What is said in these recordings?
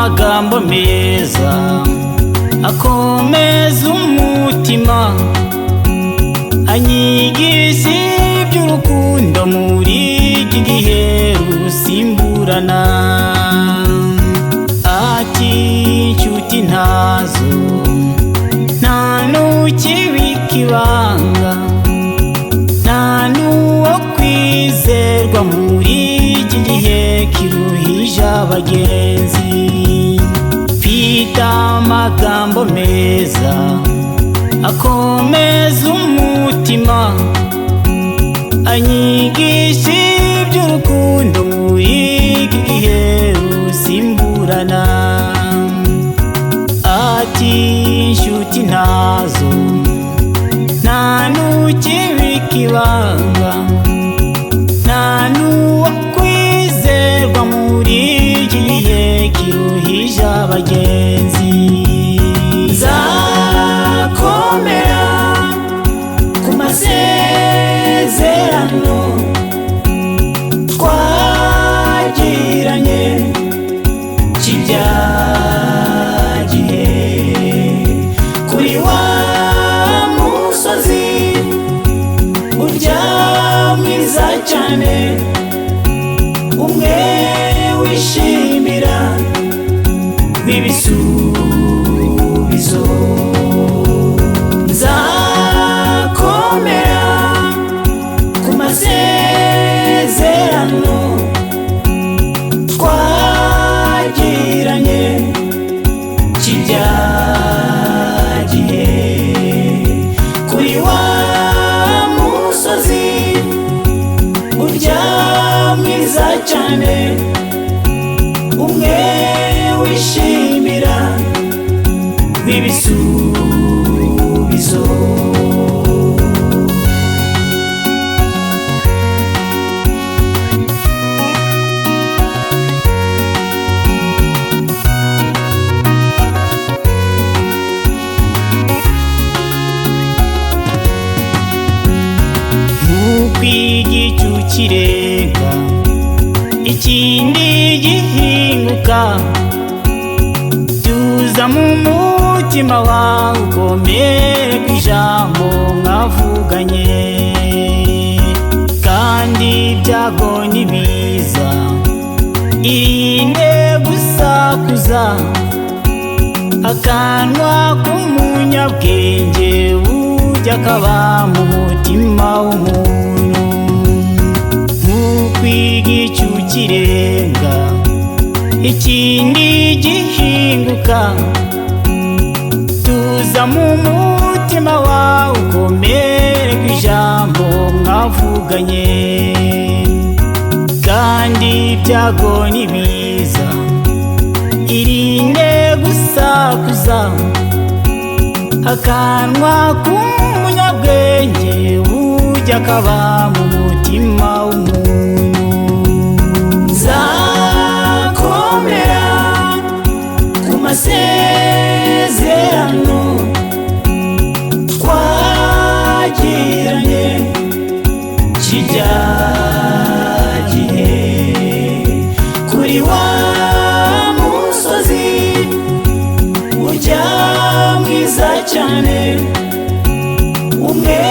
amagambo meza akomeza umutima, anyigisha iby'urukundo muri iki gihe rusimburana. Ati inshuti ntazo, nta n'ukibika ibanga, nta n'uwo kwizerwa muri iki gihe kiruhije abagenzi. Mfite amagambo meza akomeza umutima, anyigisha iby'urukundo muri iki gihe rusimburana. Ati inshuti ntazo, nta n'ukibika ibanga, nta n'uwo kwizerwa muri iki gihe kiruhije abagenzi. Nzakomera ku masezerano twagiranye cy'ibya gihe, kuri wa musozi urya mwiza cyane, umwe wishimira w'ibisubizo. Nzakomera ku masezerano twagiranye cy'ibya gihe, kuri wa musozi urya mwiza cyane, umwe wishimira w'ibisubizo. Nk'igicu kirenga ikindi gihinguka, tuza mu mutima wawe ukomere ku ijambo mwavuganye. Kandi ibyago nibiza irinde gusakuza, akanwa k'umunyabwenge burya kaba mu mutima w'umuntu. Nk'uko igicu kirenga ikindi gihinguka, tuza mu mutima wawe ukomere ku ijambo mwavuganye. Kandi ibyago nibiza irinde gusakuza, akanwa k'umunyabwenge burya kaba mu mutima w'umuntu. Nzakomera ku masezerano twagiranye cy'ibya gihe, kuri wa musozi urya mwiza cyane, umwe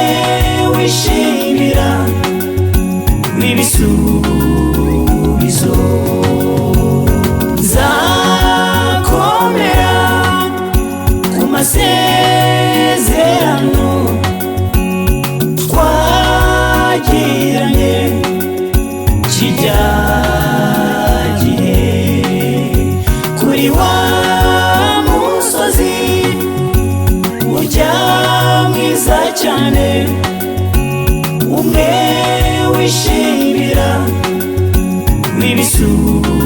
wishimira w'ibisubizo. Nzakomera ku masezerano twagiranye cy'ibya gihe, kuri wa musozi urya mwiza cyane, umwe wishimira w'ibisubizo.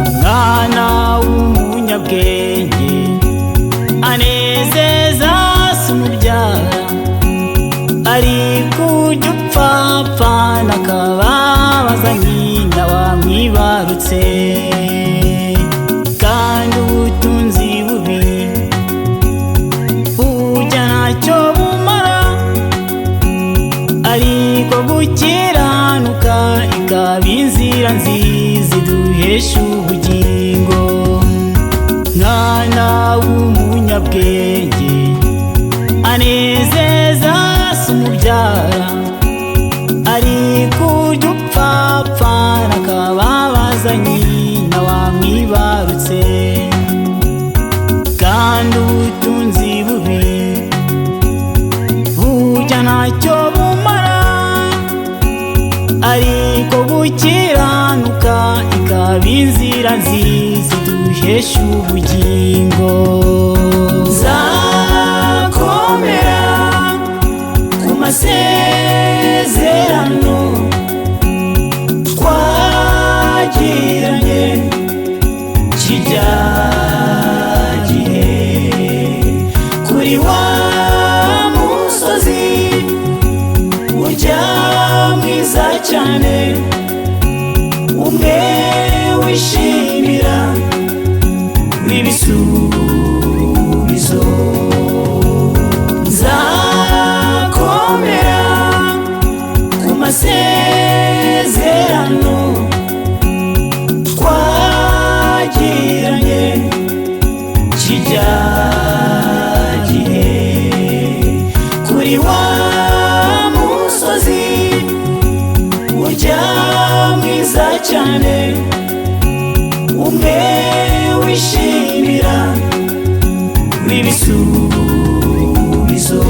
Umwana w'umunyabwenge anezeza se umubyara, ari kujya upfapfa n'akababaza nyina wamwica. wamwibarutse. Kandi ubutunzi bubi burya ntacyo bumara, ariko gukiranuka ikaba inzira nziza iduhesha ubugingo. Mwana w'umunyabwenge anezeza se umubyara, ariko urya upfapfa n'akababaza nyina wamwibarutse. Kandi ubutunzi bubi burya ntacyo bumara, ariko gukiranuka ikaba inzira nziza iduhesha ubugingo. Nzakomera ku masezerano twagiranye kirya gihe, kuri wa musozi urya mwiza cyane, umwe wishimira w'ibisubizo. Nzakomera ku masezerano twagiranye kirya gihe, kuri wa musozi urya mwiza cyane, umwe wishimira w'ibisubizo.